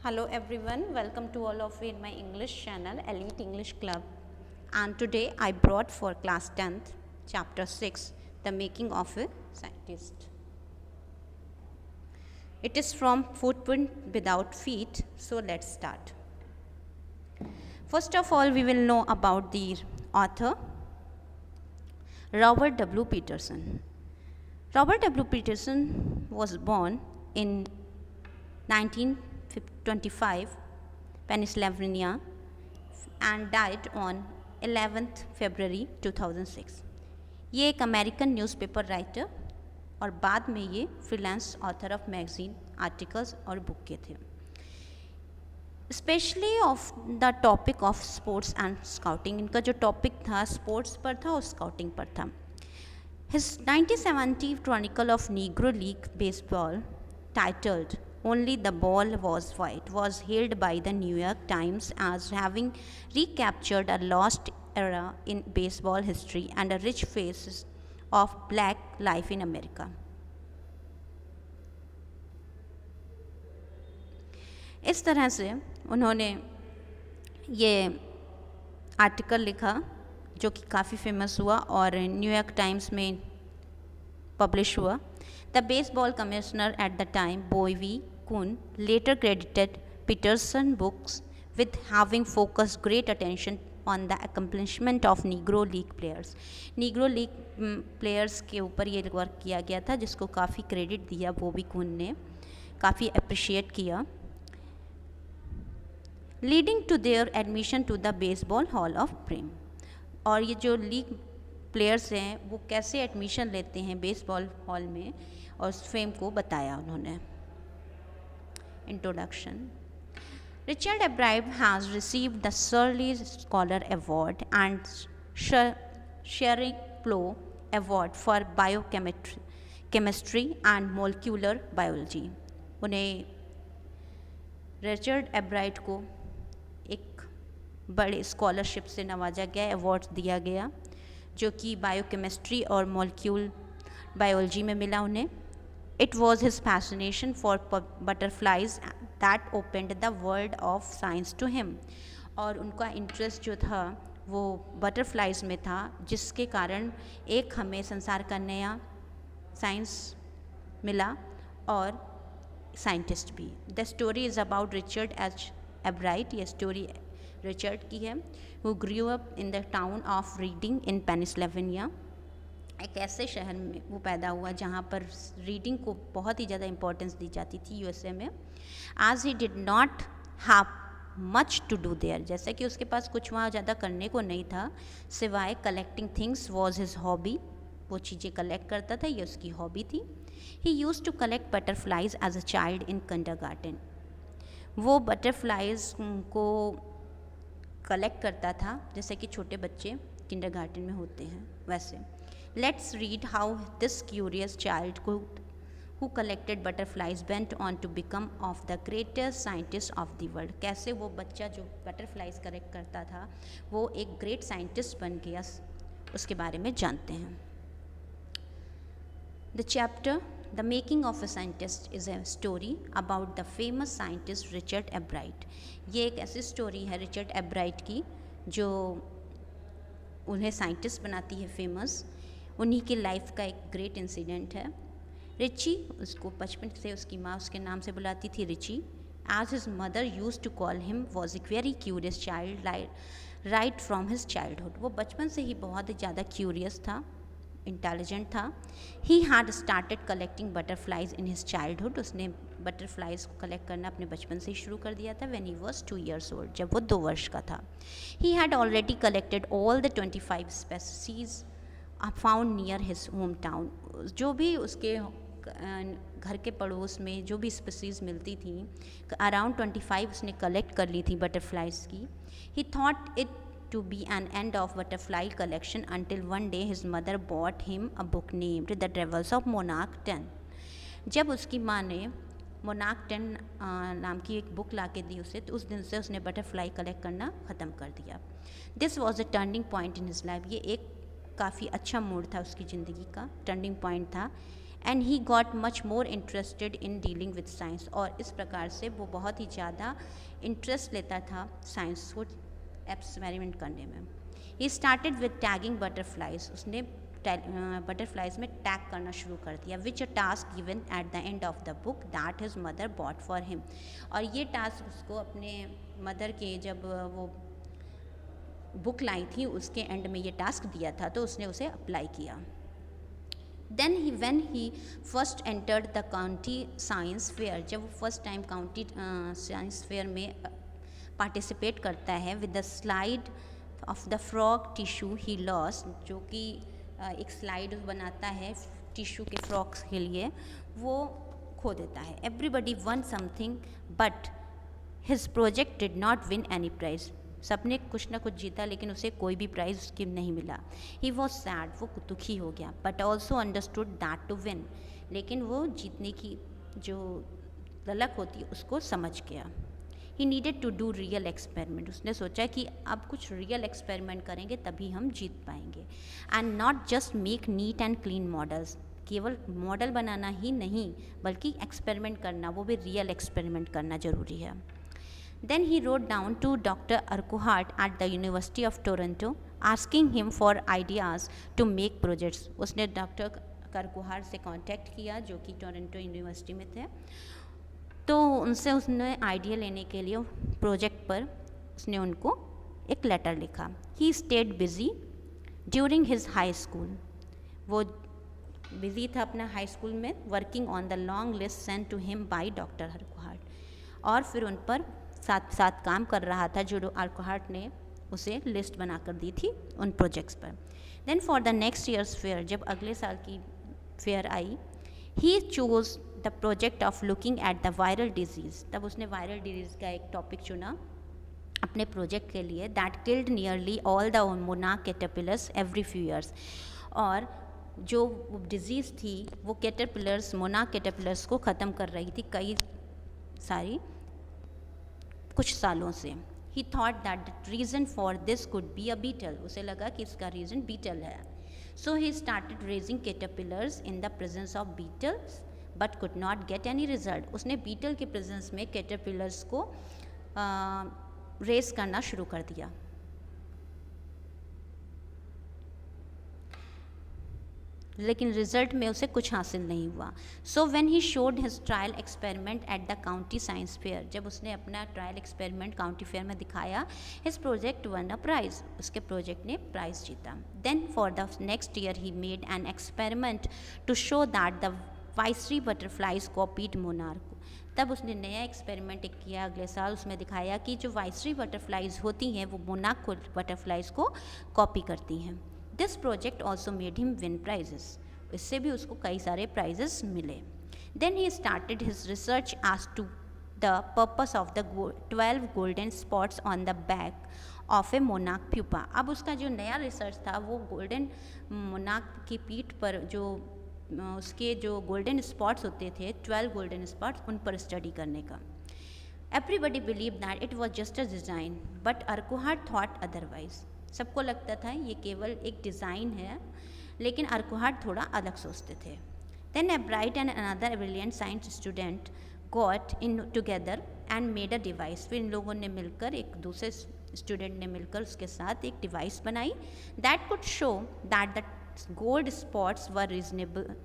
Hello everyone, welcome to all of you in my English channel Elite English Club. And today I brought for class 10th chapter 6 The Making of a Scientist. It is from Footprint Without Feet, so let's start. First of all, we will know about the author Robert W. Peterson. Robert W. Peterson was born in 1925, Pennsylvania, and died on 11th February 2006. ये एक American newspaper writer और बाद में ये freelance author of magazine articles और book के थे, specially of the topic of sports and scouting. इनका जो टॉपिक था स्पोर्ट्स पर था और स्काउटिंग पर था. His 1970 Chronicle of Negro League Baseball, titled Only the Ball Was White, was hailed by the New York Times as having recaptured a lost era in baseball history and a rich phase of black life in America. इस तरह से उन्होंने ये article लिखा जो कि काफ़ी famous हुआ और न्यूयॉर्क टाइम्स में पब्लिश हुआ. The baseball commissioner at the time Bowie Kuhn later credited Peterson books with having focused great attention on the accomplishment of Negro League players. Negro League players के ऊपर ये work किया गया था जिसको काफ़ी क्रेडिट दिया बॉबी कुन ने, काफ़ी अप्रिशिएट किया. Leading to their admission to the baseball hall of fame. और ये जो लीग प्लेयर्स हैं वो कैसे एडमिशन लेते हैं बेसबॉल हॉल में और उस फेम को बताया उन्होंने. Introduction. Richard Ebright has received the Searle scholar award and Schering Plough award for biochemistry and molecular biology. उन्हें रिचर्ड एब्राइट को एक बड़े स्कॉलरशिप से नवाजा गया, अवार्ड दिया गया जो कि बायोकेमिस्ट्री और मॉलिक्यूल बायोलॉजी में मिला उन्हें. It was his fascination for butterflies that opened the world of science to him. और उनका इंटरेस्ट जो था वो बटरफ्लाइज में था जिसके कारण एक हमें संसार का नया साइंस मिला और साइंटिस्ट भी. The story is about Richard H एब्राइट. ये स्टोरी रिचर्ड की है, who grew up in the town of reading in Pennsylvania. एक ऐसे शहर में वो पैदा हुआ जहाँ पर रीडिंग को बहुत ही ज़्यादा इंपॉर्टेंस दी जाती थी यूएसए में. आज he did not have much to do there. जैसे कि उसके पास कुछ वहाँ ज़्यादा करने को नहीं था सिवाय collecting things was his hobby. वो चीज़ें कलेक्ट करता था, ये उसकी हॉबी थी. He use to collect butterflies as a child in kindergarten. वो बटरफ्लाइज को कलेक्ट करता था जैसे कि छोटे बच्चे किंडरगार्टन में होते हैं वैसे. Let's read how this curious child who collected butterflies went on to become of the greatest scientist of the world. कैसे वो बच्चा जो बटरफ्लाइज कलेक्ट करता था वो एक ग्रेट साइंटिस्ट बन गया, उसके बारे में जानते हैं. The chapter The Making of a Scientist is a story about the famous scientist Richard Ebright. ये एक ऐसी स्टोरी है रिचर्ड एब्राइट की जो उन्हें साइंटिस्ट बनाती है फेमस. उन्हीं की लाइफ का एक ग्रेट इंसिडेंट है. रिची, उसको बचपन से उसकी माँ उसके नाम से बुलाती थी Richie. As his mother used to call him, was a very curious child right from his childhood. वो बचपन से ही बहुत ही ज़्यादा क्यूरियस था, इंटेलिजेंट था. He had started collecting butterflies in his childhood. उसने बटरफ्लाइज को कलेक्ट करना अपने बचपन से ही शुरू कर दिया था. When he was 2 years old, जब वो 2 वर्ष का था. He had already collected all the 25 species found near his home town. जो भी उसके घर के पड़ोस में जो भी स्पेसीज मिलती थी अराउंड 25 उसने कलेक्ट कर ली थी बटरफ्लाइज की. ही thought it to be an end of butterfly collection until one day his mother bought him a book named The Travels of Monarch 10. जब उसकी माँ ने मोनार्क 10 नाम की एक बुक ला के दी उसे, तो उस दिन से उसने बटरफ्लाई कलेक्ट करना ख़त्म कर दिया. This was a turning point in his life. ये एक काफ़ी अच्छा मोड़ था उसकी ज़िंदगी का, टर्निंग पॉइंट था. And he got much more interested in dealing with science, और इस प्रकार से वो बहुत ही ज़्यादा इंटरेस्ट लेता था साइंस को एक्सपेरिमेंट करने में. He started with tagging butterflies, उसने बटरफ्लाइज में टैग करना शुरू कर दिया, which a task given at the end of the book that his mother bought for him. और ये टास्क उसको अपने मदर के जब वो बुक लाई थी उसके एंड में ये टास्क दिया था, तो उसने उसे अप्लाई किया. Then when he first entered the county science fair, जब वो first time county science fair में पार्टिसिपेट करता है, with the slide of the frog tissue he lost, जो कि एक स्लाइड बनाता है टिश्यू के फ्रॉक्स के लिए, वो खो देता है. Everybody won something but his project did not win any prize. सबने कुछ ना कुछ जीता लेकिन उसे कोई भी प्राइज़ उसकी नहीं मिला. ही वॉज सैड, वो दुखी हो गया, but also understood that to win, लेकिन वो जीतने की जो ललक होती है उसको समझ गया. He needed to do real experiment, उसने सोचा कि अब कुछ रियल एक्सपेरिमेंट करेंगे तभी हम जीत पाएंगे. And not just make neat and clean models, केवल मॉडल बनाना ही नहीं बल्कि एक्सपेरिमेंट करना, वो भी रियल एक्सपेरिमेंट करना ज़रूरी है. Then he wrote down to Dr. Urquhart at the University of Toronto, asking him for ideas to make projects. उसने डॉक्टर करकुहार से कांटेक्ट किया जो कि टोरंटो यूनिवर्सिटी में थे, तो उनसे उसने आइडिया लेने के लिए प्रोजेक्ट पर उसने उनको एक लेटर लिखा. He stayed busy during his high school, वो बिजी था अपना हाई स्कूल में, working on the long list sent to him by doctor Urquhart, और फिर उन पर साथ साथ काम कर रहा था जो आर्कोहार्ट ने उसे लिस्ट बना कर दी थी उन प्रोजेक्ट्स पर. Then for the next years fair, जब अगले साल की फेयर आई, he chose the project of looking at the viral disease, तब उसने वायरल डिजीज़ का एक टॉपिक चुना अपने प्रोजेक्ट के लिए, that killed nearly all the monarch caterpillars every few years. और जो डिजीज़ थी वो कैटरपिलर्स, मोनार्क कैटरपिलर्स को ख़त्म कर रही थी कई सारी कुछ सालों से. He thought that the reason for this could be a beetle, उसे लगा कि इसका रीज़न बीटल है. So he started raising caterpillars in the presence of beetles but could not get any result. उसने बीटल के प्रेजेंस में caterpillars को raise करना शुरू कर दिया. लेकिन रिजल्ट में उसे कुछ हासिल नहीं हुआ. So when he showed his trial experiment at the county science fair, जब उसने अपना ट्रायल एक्सपेरिमेंट काउंटी फेयर में दिखाया, his project won a prize, उसके प्रोजेक्ट ने प्राइज जीता. Then for the next year he made an experiment to show that the viceroy butterflies copied monarch. तब उसने नया एक्सपेरिमेंट किया अगले साल, उसमें दिखाया कि जो वाइसरी बटरफ्लाइज होती हैं वो मोनार्क बटरफ्लाइज को कॉपी करती हैं. This project also made him win prizes, इससे भी उसको कई सारे प्राइजेस मिले. Then he started his research as to the purpose of the 12 golden spots on the back of a monarch pupa. अब उसका जो नया रिसर्च था वो गोल्डन मोनार्क की पीठ पर जो उसके जो गोल्डन स्पॉट्स होते थे, 12 गोल्डन स्पॉट्स, उन पर स्टडी करने का. Everybody believe that it was just a design but Urquhart thought otherwise. सबको लगता था ये केवल एक डिज़ाइन है, लेकिन अर्कुहार्ट थोड़ा अलग सोचते थे. Then Ebright and another brilliant science student got in together and made a device. फिर इन लोगों ने मिलकर, एक दूसरे स्टूडेंट ने मिलकर उसके साथ एक डिवाइस बनाई, that could show that the gold spots were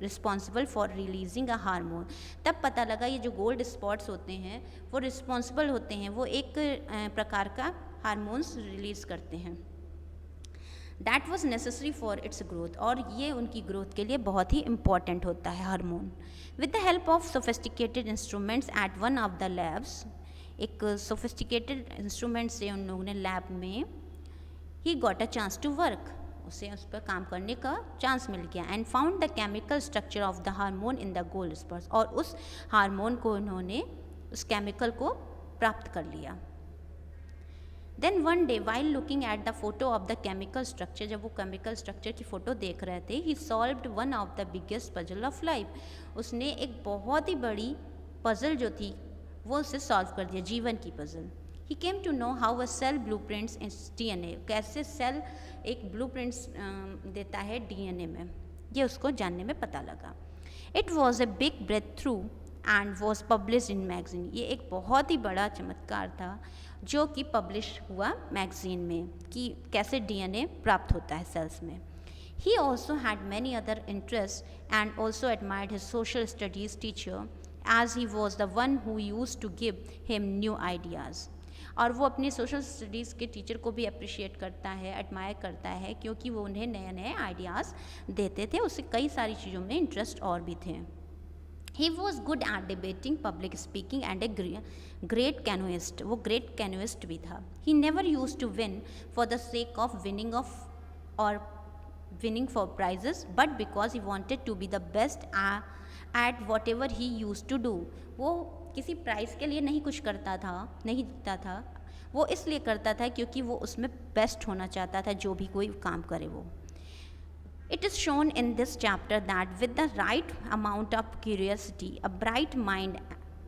responsible for releasing a hormone. तब पता लगा ये जो गोल्ड स्पॉट्स होते हैं वो रिस्पॉन्सिबल होते हैं, वो एक प्रकार का हार्मोन्स रिलीज़ करते हैं. That was necessary for its growth, और ये उनकी ग्रोथ के लिए बहुत ही इम्पॉर्टेंट होता है hormone. With the help of sophisticated instruments at one of the labs, एक सोफिस्टिकेटेड इंस्ट्रूमेंट से उन लोगों ने लैब में, he got a chance to work, उसे उस पर काम करने का चांस मिल गया. And found the chemical structure of the hormone in the gold spots, और उस हार्मोन को उन्होंने, उस केमिकल को प्राप्त कर लिया. Then one day while looking at the photo of the chemical structure, जब वो केमिकल स्ट्रक्चर की फ़ोटो देख रहे थे, he solved one of the biggest puzzle of life. उसने एक बहुत ही बड़ी पजल जो थी वो उसे सॉल्व कर दिया, जीवन की puzzle. He came to know how a cell blue prints in DNA, कैसे सेल एक ब्लू प्रिंट्स देता है DNA में, ये उसको जानने में पता लगा. It was a big breakthrough and was publish in magazine. ये एक बहुत ही बड़ा चमत्कार था जो कि पब्लिश हुआ मैगजीन में कि कैसे डीएनए प्राप्त होता है सेल्स में। He also had many other interests and also admired his social studies teacher as he was the one who used to give him new ideas। और वो अपने सोशल स्टडीज़ के टीचर को भी अप्रिशिएट करता है, एडमायर करता है, क्योंकि वो उन्हें नए नए आइडियाज़ देते थे। उससे कई सारी चीज़ों में इंटरेस्ट और भी थे। He was good at debating, public speaking and a great canoeist। वो great canoeist भी था। He never used to win for the sake of winning for prizes, but because he wanted to be the best at whatever he used to do। वो किसी price के लिए नहीं कुछ करता था, नहीं जीतता था, वो इसलिए करता था क्योंकि वो उसमें बेस्ट होना चाहता था जो भी कोई काम करे वो। It is shown in this chapter that with the right amount of curiosity, a bright mind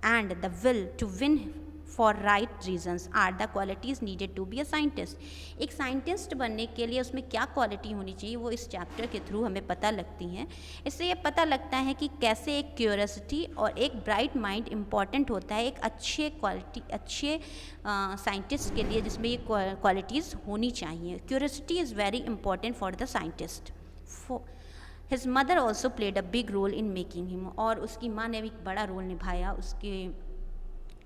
and the will to win for right reasons are the qualities needed to be a scientist। एक scientist बनने के लिए उसमें क्या quality होनी चाहिए वो इस चैप्टर के थ्रू हमें पता लगती हैं। इससे ये पता लगता है कि कैसे एक क्यूरियोसिटी और एक ब्राइट माइंड इम्पॉर्टेंट होता है एक अच्छे साइंटिस्ट के लिए, जिसमें ये क्वालिटीज़ होनी चाहिए। Curiosity is very important for the scientist. His mother also played a big role in making him। और उसकी माँ ने भी एक बड़ा रोल निभाया उसके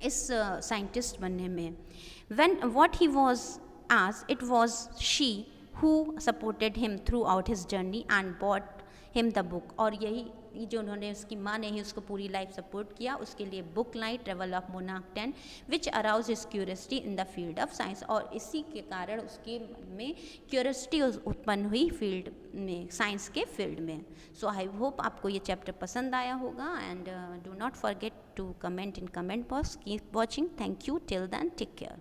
इस साइंटिस्ट बनने में। When what he was asked, it was she who supported him throughout his journey and bought him the book। और यही जो उन्होंने उसकी माँ ने ही उसको पूरी लाइफ सपोर्ट किया, उसके लिए बुक लाई ट्रेवल ऑफ मोनाक 10 which arouse his curiosity in the field of science. और इसी के कारण उसके में क्यूरियोसिटी उत्पन्न हुई फील्ड में, साइंस के फील्ड में। सो आई होप आपको ये चैप्टर पसंद आया होगा and do not forget to comment in comment box. Keep watching. Thank you. Till then take care.